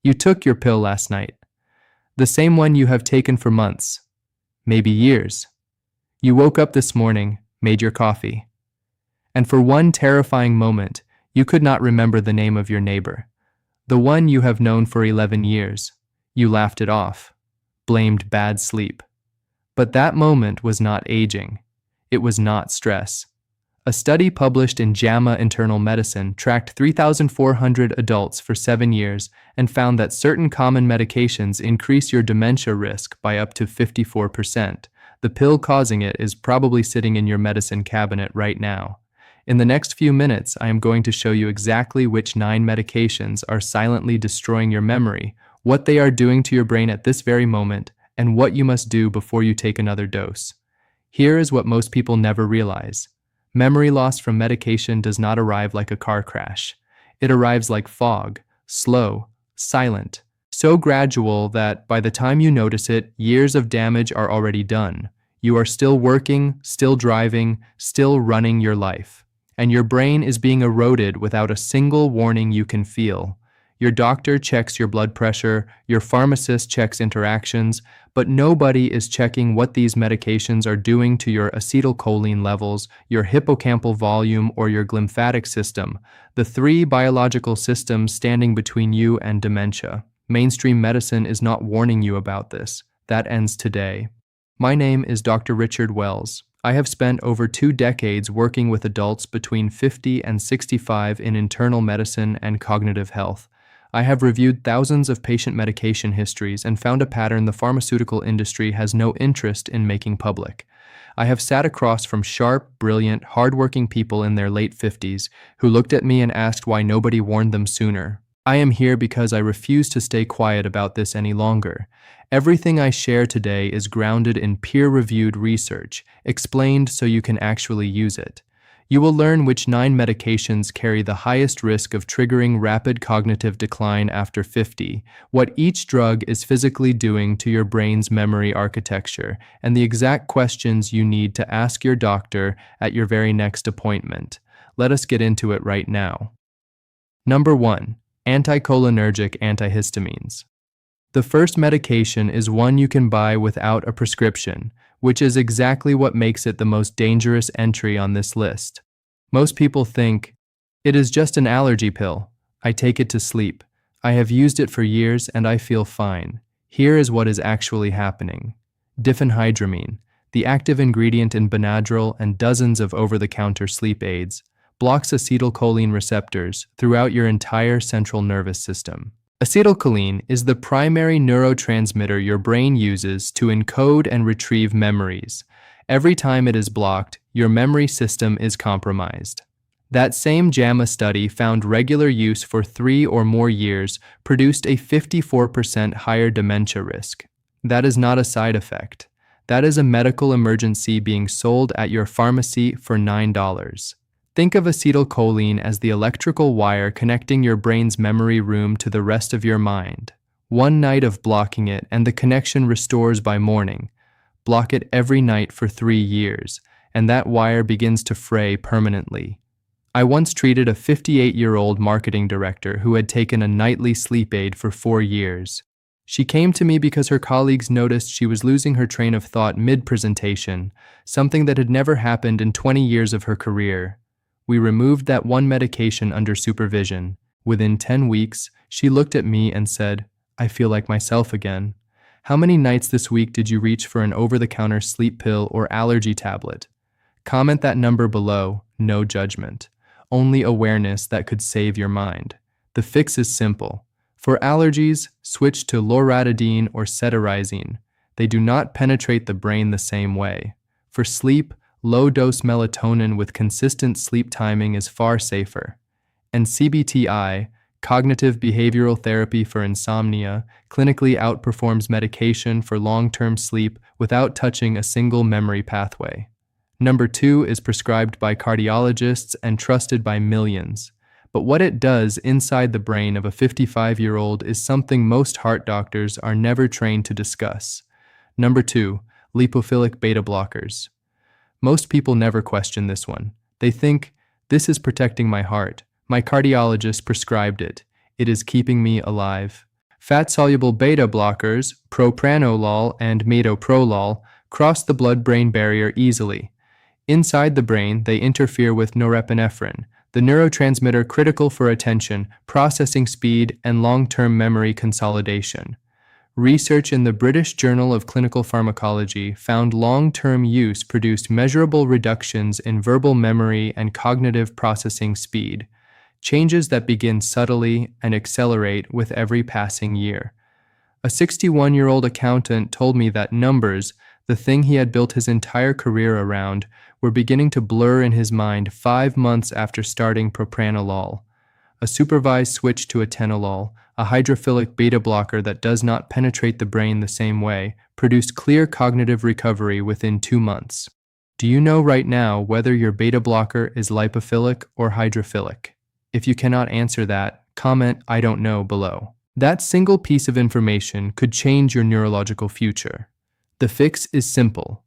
You took your pill last night, the same one you have taken for months, maybe years. You woke up this morning, made your coffee, and for one terrifying moment, you could not remember the name of your neighbor, the one you have known for 11 years. You laughed it off, blamed bad sleep. But that moment was not aging. It was not stress. A study published in JAMA Internal Medicine tracked 3,400 adults for 7 years and found that certain common medications increase your dementia risk by up to 54%. The pill causing it is probably sitting in your medicine cabinet right now. In the next few minutes, I am going to show you exactly which 9 medications are silently destroying your memory, what they are doing to your brain at this very moment, and what you must do before you take another dose. Here is what most people never realize. Memory loss from medication does not arrive like a car crash. It arrives like fog, slow, silent, so gradual that by the time you notice it, years of damage are already done. You are still working, still driving, still running your life. And your brain is being eroded without a single warning you can feel. Your doctor checks your blood pressure, your pharmacist checks interactions, but nobody is checking what these medications are doing to your acetylcholine levels, your hippocampal volume, or your glymphatic system, the 3 biological systems standing between you and dementia. Mainstream medicine is not warning you about this. That ends today. My name is Dr. Richard Wells. I have spent over 2 decades working with adults between 50 and 65 in internal medicine and cognitive health. I have reviewed thousands of patient medication histories and found a pattern the pharmaceutical industry has no interest in making public. I have sat across from sharp, brilliant, hardworking people in their late 50s who looked at me and asked why nobody warned them sooner. I am here because I refuse to stay quiet about this any longer. Everything I share today is grounded in peer-reviewed research, explained so you can actually use it. You will learn which 9 medications carry the highest risk of triggering rapid cognitive decline after 50, what each drug is physically doing to your brain's memory architecture, and the exact questions you need to ask your doctor at your very next appointment. Let us get into it right now. Number 1. Anticholinergic antihistamines. The first medication is one you can buy without a prescription, which is exactly what makes it the most dangerous entry on this list. Most people think, it is just an allergy pill. I take it to sleep. I have used it for years and I feel fine. Here is what is actually happening. Diphenhydramine, the active ingredient in Benadryl and dozens of over-the-counter sleep aids, blocks acetylcholine receptors throughout your entire central nervous system. Acetylcholine is the primary neurotransmitter your brain uses to encode and retrieve memories. Every time it is blocked, your memory system is compromised. That same JAMA study found regular use for 3 or more years produced a 54% higher dementia risk. That is not a side effect. That is a medical emergency being sold at your pharmacy for $9. Think of acetylcholine as the electrical wire connecting your brain's memory room to the rest of your mind. One night of blocking it and the connection restores by morning. Block it every night for 3 years, and that wire begins to fray permanently. I once treated a 58-year-old marketing director who had taken a nightly sleep aid for 4 years. She came to me because her colleagues noticed she was losing her train of thought mid-presentation, something that had never happened in 20 years of her career. We removed that one medication under supervision. Within 10 weeks, she looked at me and said, "I feel like myself again." How many nights this week did you reach for an over-the-counter sleep pill or allergy tablet? Comment that number below, no judgment. Only awareness that could save your mind. The fix is simple. For allergies, switch to loratadine or cetirizine. They do not penetrate the brain the same way. For sleep, low-dose melatonin with consistent sleep timing is far safer. And CBTI, cognitive behavioral therapy for insomnia, clinically outperforms medication for long-term sleep without touching a single memory pathway. Number 2 is prescribed by cardiologists and trusted by millions. But what it does inside the brain of a 55-year-old is something most heart doctors are never trained to discuss. Number 2, lipophilic beta blockers. Most people never question this one. They think, this is protecting my heart. My cardiologist prescribed it. It is keeping me alive. Fat-soluble beta blockers, propranolol and metoprolol, cross the blood-brain barrier easily. Inside the brain, they interfere with norepinephrine, the neurotransmitter critical for attention, processing speed, and long-term memory consolidation. Research in the British Journal of Clinical Pharmacology found long-term use produced measurable reductions in verbal memory and cognitive processing speed, changes that begin subtly and accelerate with every passing year. A 61-year-old accountant told me that numbers, the thing he had built his entire career around, were beginning to blur in his mind 5 months after starting propranolol. A supervised switch to atenolol, a hydrophilic beta blocker that does not penetrate the brain the same way, produced clear cognitive recovery within 2 months. Do you know right now whether your beta blocker is lipophilic or hydrophilic? If you cannot answer that, comment "I don't know" below. That single piece of information could change your neurological future. The fix is simple.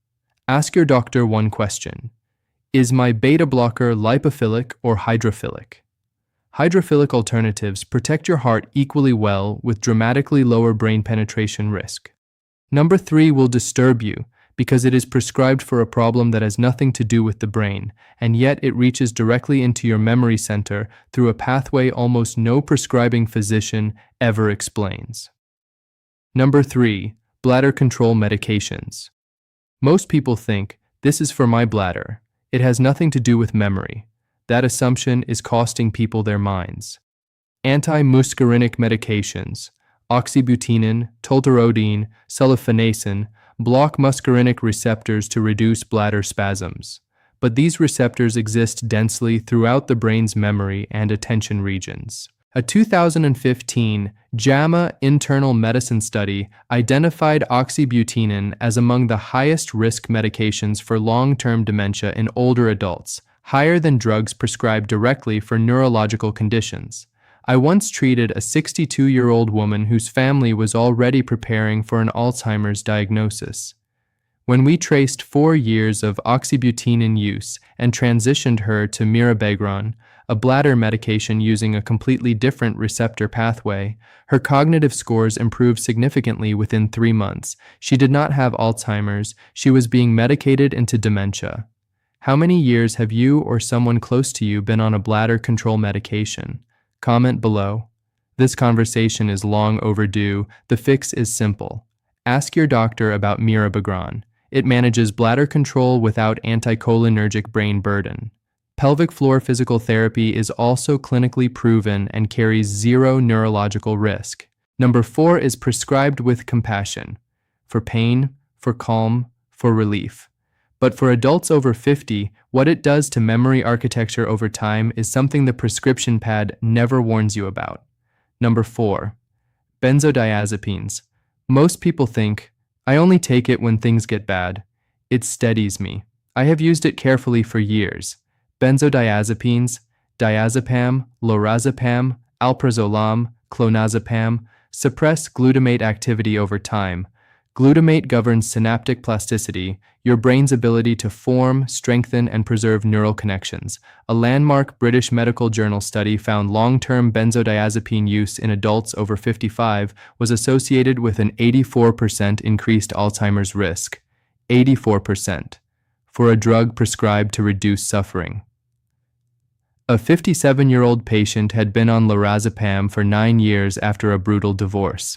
Ask your doctor one question. Is my beta blocker lipophilic or hydrophilic? Hydrophilic alternatives protect your heart equally well with dramatically lower brain penetration risk. Number 3 will disturb you because it is prescribed for a problem that has nothing to do with the brain, and yet it reaches directly into your memory center through a pathway almost no prescribing physician ever explains. Number 3, bladder control medications. Most people think, this is for my bladder. It has nothing to do with memory. That assumption is costing people their minds. Anti-muscarinic medications, oxybutynin, tolterodine, sulfasenacin, block muscarinic receptors to reduce bladder spasms. But these receptors exist densely throughout the brain's memory and attention regions. A 2015 JAMA internal medicine study identified oxybutynin as among the highest risk medications for long-term dementia in older adults, higher than drugs prescribed directly for neurological conditions. I once treated a 62-year-old woman whose family was already preparing for an Alzheimer's diagnosis. When we traced 4 years of oxybutynin use and transitioned her to mirabegron, a bladder medication using a completely different receptor pathway, her cognitive scores improved significantly within 3 months. She did not have Alzheimer's, she was being medicated into dementia. How many years have you or someone close to you been on a bladder control medication? Comment below. This conversation is long overdue. The fix is simple. Ask your doctor about mirabegron. It manages bladder control without anticholinergic brain burden. Pelvic floor physical therapy is also clinically proven and carries 0 neurological risk. Number 4 is prescribed with compassion. For pain, for calm, for relief. But for adults over 50, what it does to memory architecture over time is something the prescription pad never warns you about. Number 4. Benzodiazepines. Most people think, I only take it when things get bad. It steadies me. I have used it carefully for years. Benzodiazepines, diazepam, lorazepam, alprazolam, clonazepam, suppress glutamate activity over time. Glutamate governs synaptic plasticity, your brain's ability to form, strengthen, and preserve neural connections. A landmark British Medical Journal study found long-term benzodiazepine use in adults over 55 was associated with an 84% increased Alzheimer's risk. 84%. For a drug prescribed to reduce suffering. A 57-year-old patient had been on lorazepam for 9 years after a brutal divorce.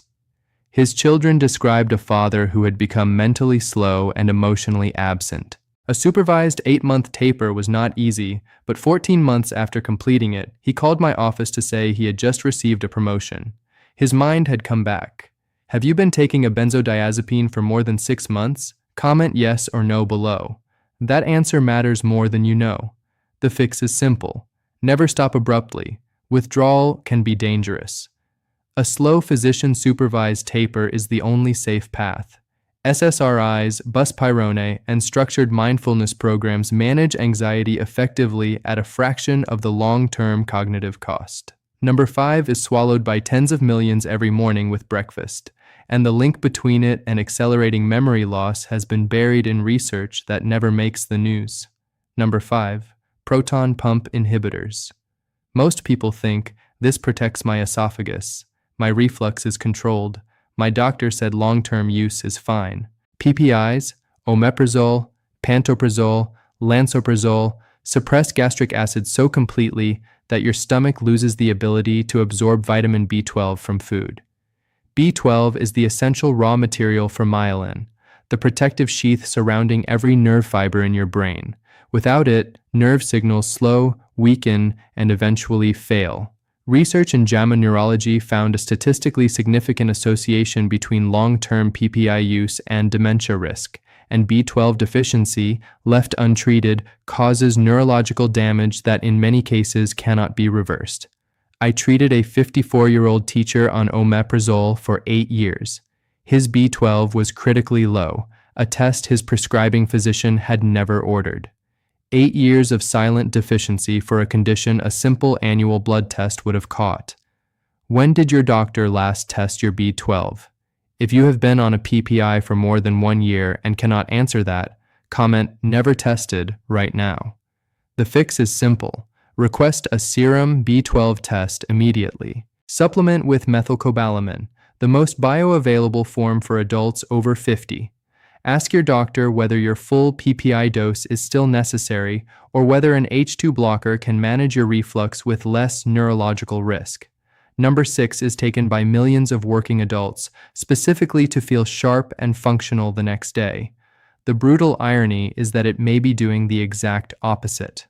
His children described a father who had become mentally slow and emotionally absent. A supervised 8-month taper was not easy, but 14 months after completing it, he called my office to say he had just received a promotion. His mind had come back. Have you been taking a benzodiazepine for more than 6 months? Comment yes or no below. That answer matters more than you know. The fix is simple. Never stop abruptly. Withdrawal can be dangerous. A slow physician-supervised taper is the only safe path. SSRIs, buspirone, and structured mindfulness programs manage anxiety effectively at a fraction of the long-term cognitive cost. Number 5 is swallowed by tens of millions every morning with breakfast, and the link between it and accelerating memory loss has been buried in research that never makes the news. Number 5, proton pump inhibitors. Most people think, this protects my esophagus. My reflux is controlled. My doctor said long-term use is fine. PPIs, omeprazole, pantoprazole, lansoprazole, suppress gastric acid so completely that your stomach loses the ability to absorb vitamin B12 from food. B12 is the essential raw material for myelin, the protective sheath surrounding every nerve fiber in your brain. Without it, nerve signals slow, weaken, and eventually fail. Research in JAMA Neurology found a statistically significant association between long-term PPI use and dementia risk, and B12 deficiency, left untreated, causes neurological damage that in many cases cannot be reversed. I treated a 54-year-old teacher on omeprazole for 8 years. His B12 was critically low, a test his prescribing physician had never ordered. 8 years of silent deficiency for a condition a simple annual blood test would have caught. When did your doctor last test your B12? If you have been on a PPI for more than 1 year and cannot answer that, comment "never tested" right now. The fix is simple. Request a serum B12 test immediately. Supplement with methylcobalamin, the most bioavailable form for adults over 50. Ask your doctor whether your full PPI dose is still necessary or whether an H2 blocker can manage your reflux with less neurological risk. Number 6 is taken by millions of working adults, specifically to feel sharp and functional the next day. The brutal irony is that it may be doing the exact opposite.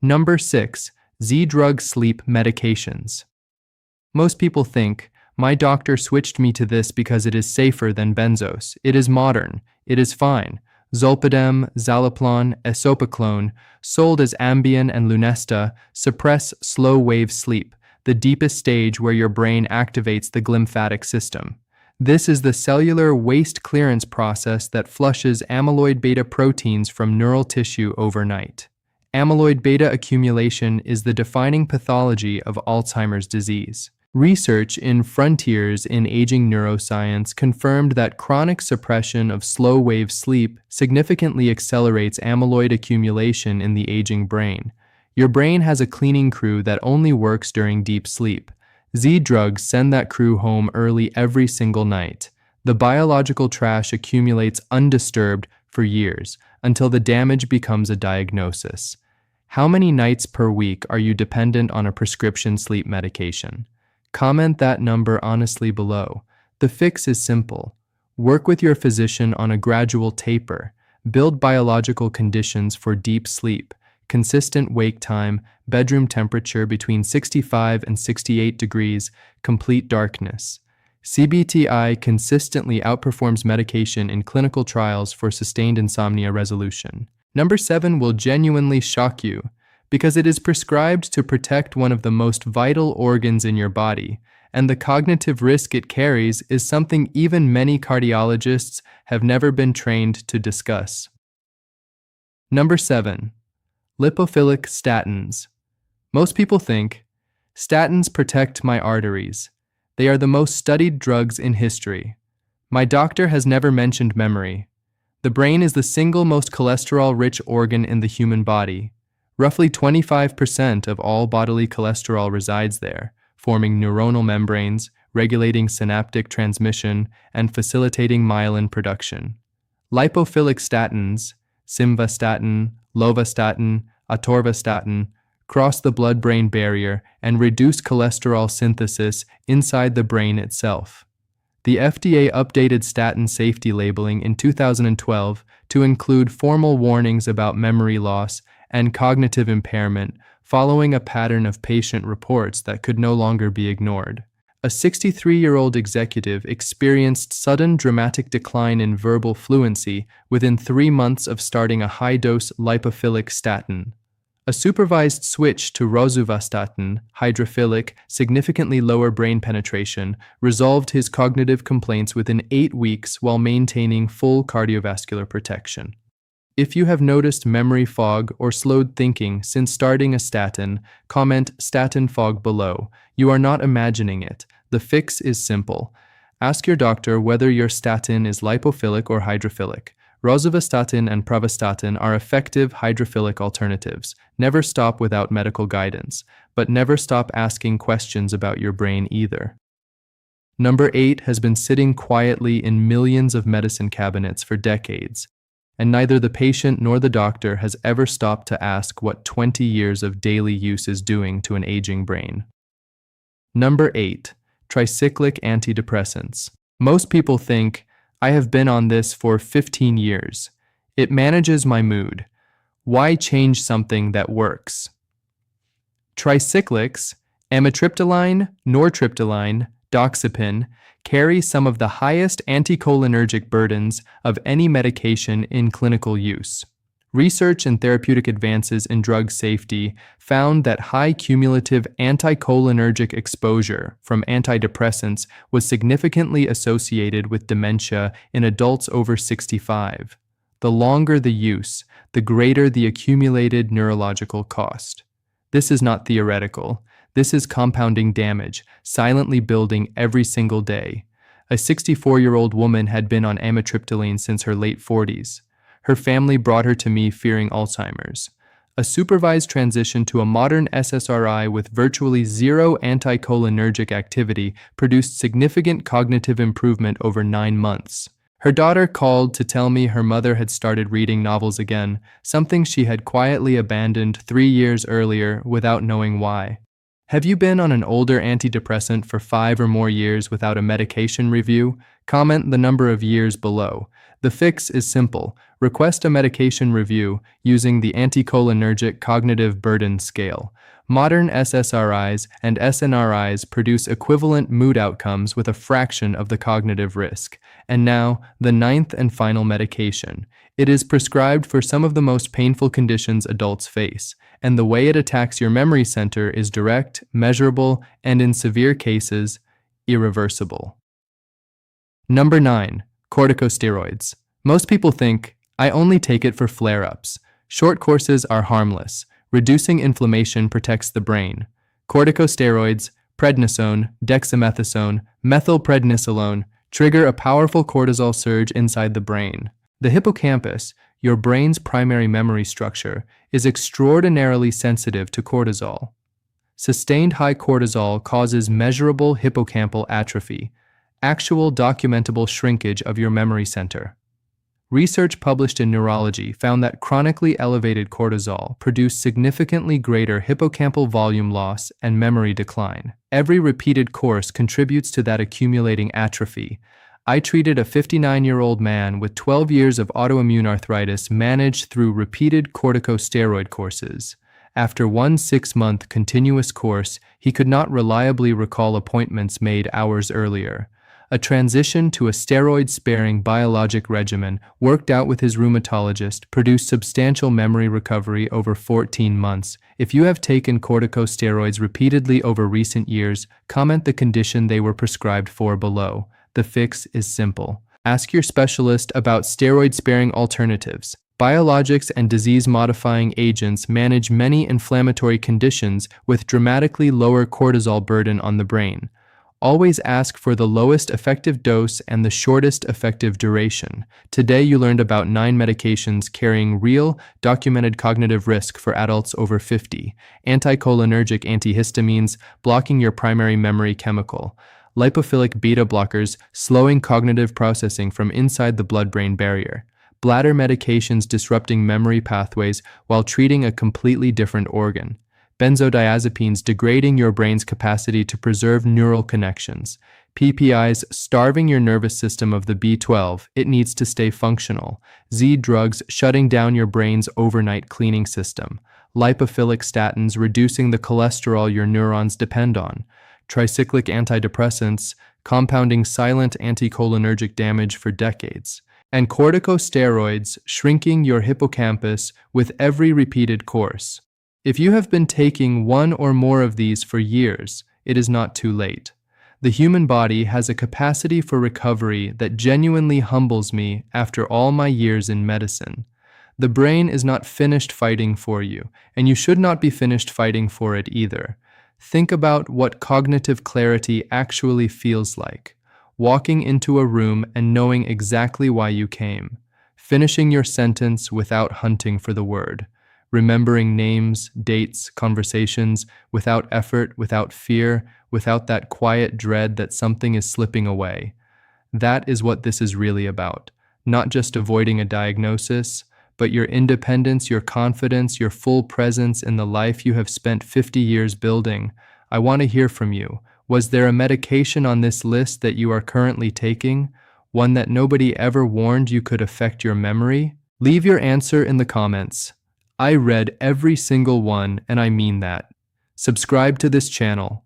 Number 6. Z-drug sleep medications. Most people think, my doctor switched me to this because it is safer than benzos. It is modern. It is fine. Zolpidem, Zaleplon, Esopiclone, sold as Ambien and Lunesta, suppress slow-wave sleep, the deepest stage where your brain activates the glymphatic system. This is the cellular waste clearance process that flushes amyloid beta proteins from neural tissue overnight. Amyloid beta accumulation is the defining pathology of Alzheimer's disease. Research in Frontiers in Aging Neuroscience confirmed that chronic suppression of slow-wave sleep significantly accelerates amyloid accumulation in the aging brain. Your brain has a cleaning crew that only works during deep sleep. Z-drugs send that crew home early every single night. The biological trash accumulates undisturbed for years until the damage becomes a diagnosis. How many nights per week are you dependent on a prescription sleep medication? Comment that number honestly below. The fix is simple. Work with your physician on a gradual taper. Build biological conditions for deep sleep, consistent wake time, bedroom temperature between 65 and 68 degrees, complete darkness. CBTI consistently outperforms medication in clinical trials for sustained insomnia resolution. Number 7 will genuinely shock you, because it is prescribed to protect one of the most vital organs in your body, and the cognitive risk it carries is something even many cardiologists have never been trained to discuss. Number 7. Lipophilic statins. Most people think, statins protect my arteries. They are the most studied drugs in history. My doctor has never mentioned memory. The brain is the single most cholesterol-rich organ in the human body. Roughly 25% of all bodily cholesterol resides there, forming neuronal membranes, regulating synaptic transmission, and facilitating myelin production. Lipophilic statins, simvastatin, lovastatin, atorvastatin, cross the blood-brain barrier and reduce cholesterol synthesis inside the brain itself. The FDA updated statin safety labeling in 2012 to include formal warnings about memory loss and cognitive impairment following a pattern of patient reports that could no longer be ignored. A 63-year-old executive experienced sudden dramatic decline in verbal fluency within 3 months of starting a high-dose lipophilic statin. A supervised switch to rosuvastatin, hydrophilic, significantly lower brain penetration, resolved his cognitive complaints within 8 weeks while maintaining full cardiovascular protection. If you have noticed memory fog or slowed thinking since starting a statin, comment statin fog below. You are not imagining it. The fix is simple. Ask your doctor whether your statin is lipophilic or hydrophilic. Rosuvastatin and pravastatin are effective hydrophilic alternatives. Never stop without medical guidance, but never stop asking questions about your brain either. Number 8 has been sitting quietly in millions of medicine cabinets for decades, and neither the patient nor the doctor has ever stopped to ask what 20 years of daily use is doing to an aging brain. Number 8, tricyclic antidepressants. Most people think, I have been on this for 15 years. It manages my mood. Why change something that works? Tricyclics, amitriptyline, nortriptyline, doxepin, carry some of the highest anticholinergic burdens of any medication in clinical use. Research and therapeutic advances in drug safety found that high cumulative anticholinergic exposure from antidepressants was significantly associated with dementia in adults over 65. The longer the use, the greater the accumulated neurological cost. This is not theoretical. This is compounding damage, silently building every single day. A 64-year-old woman had been on amitriptyline since her late 40s. Her family brought her to me fearing Alzheimer's. A supervised transition to a modern SSRI with virtually zero anticholinergic activity produced significant cognitive improvement over 9 months. Her daughter called to tell me her mother had started reading novels again, something she had quietly abandoned 3 years earlier without knowing why. Have you been on an older antidepressant for 5 or more years without a medication review? Comment the number of years below. The fix is simple. Request a medication review using the Anticholinergic Cognitive Burden Scale. Modern SSRIs and SNRIs produce equivalent mood outcomes with a fraction of the cognitive risk. And now, the 9th and final medication. It is prescribed for some of the most painful conditions adults face, and the way it attacks your memory center is direct, measurable, and in severe cases, irreversible. Number 9. Corticosteroids. Most people think, I only take it for flare-ups. Short courses are harmless. Reducing inflammation protects the brain. Corticosteroids, prednisone, dexamethasone, methylprednisolone trigger a powerful cortisol surge inside the brain. The hippocampus, your brain's primary memory structure, is extraordinarily sensitive to cortisol. Sustained high cortisol causes measurable hippocampal atrophy, actual documentable shrinkage of your memory center. Research published in Neurology found that chronically elevated cortisol produced significantly greater hippocampal volume loss and memory decline. Every repeated course contributes to that accumulating atrophy. I treated a 59-year-old man with 12 years of autoimmune arthritis managed through repeated corticosteroid courses. After one 6-month continuous course, he could not reliably recall appointments made hours earlier. A transition to a steroid-sparing biologic regimen worked out with his rheumatologist produced substantial memory recovery over 14 months. If you have taken corticosteroids repeatedly over recent years, comment the condition they were prescribed for below. The fix is simple. Ask your specialist about steroid-sparing alternatives. Biologics and disease-modifying agents manage many inflammatory conditions with dramatically lower cortisol burden on the brain. Always ask for the lowest effective dose and the shortest effective duration. Today you learned about 9 medications carrying real, documented cognitive risk for adults over 50. Anticholinergic antihistamines, blocking your primary memory chemical. Lipophilic beta blockers, slowing cognitive processing from inside the blood-brain barrier. Bladder medications disrupting memory pathways while treating a completely different organ. Benzodiazepines degrading your brain's capacity to preserve neural connections. PPIs starving your nervous system of the B12 it needs to stay functional. Z drugs shutting down your brain's overnight cleaning system. Lipophilic statins reducing the cholesterol your neurons depend on. Tricyclic antidepressants compounding silent anticholinergic damage for decades. And corticosteroids shrinking your hippocampus with every repeated course. If you have been taking one or more of these for years, it is not too late. The human body has a capacity for recovery that genuinely humbles me after all my years in medicine. The brain is not finished fighting for you, and you should not be finished fighting for it either. Think about what cognitive clarity actually feels like. Walking into a room and knowing exactly why you came. Finishing your sentence without hunting for the word. remembering names, dates, conversations, without effort, without fear, without that quiet dread that something is slipping away. That is what this is really about. Not just avoiding a diagnosis, but your independence, your confidence, your full presence in the life you have spent 50 years building. I want to hear from you. Was there a medication on this list that you are currently taking? One that nobody ever warned you could affect your memory? Leave your answer in the comments. I read every single one, and I mean that. Subscribe to this channel.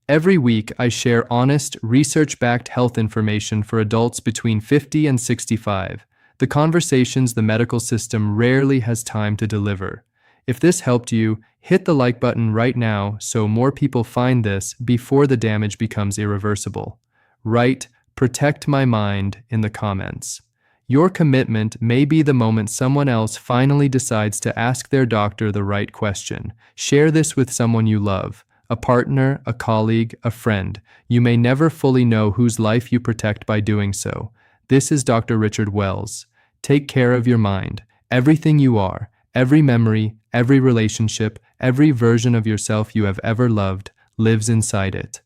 Every week, I share honest, research-backed health information for adults between 50 and 65, the conversations the medical system rarely has time to deliver. If this helped you, hit the like button right now so more people find this before the damage becomes irreversible. Write, "Protect my mind" in the comments. Your commitment may be the moment someone else finally decides to ask their doctor the right question. Share this with someone you love. A partner, a colleague, a friend. You may never fully know whose life you protect by doing so. This is Dr. Richard Wells. Take care of your mind. Everything you are, every memory, every relationship, every version of yourself you have ever loved lives inside it.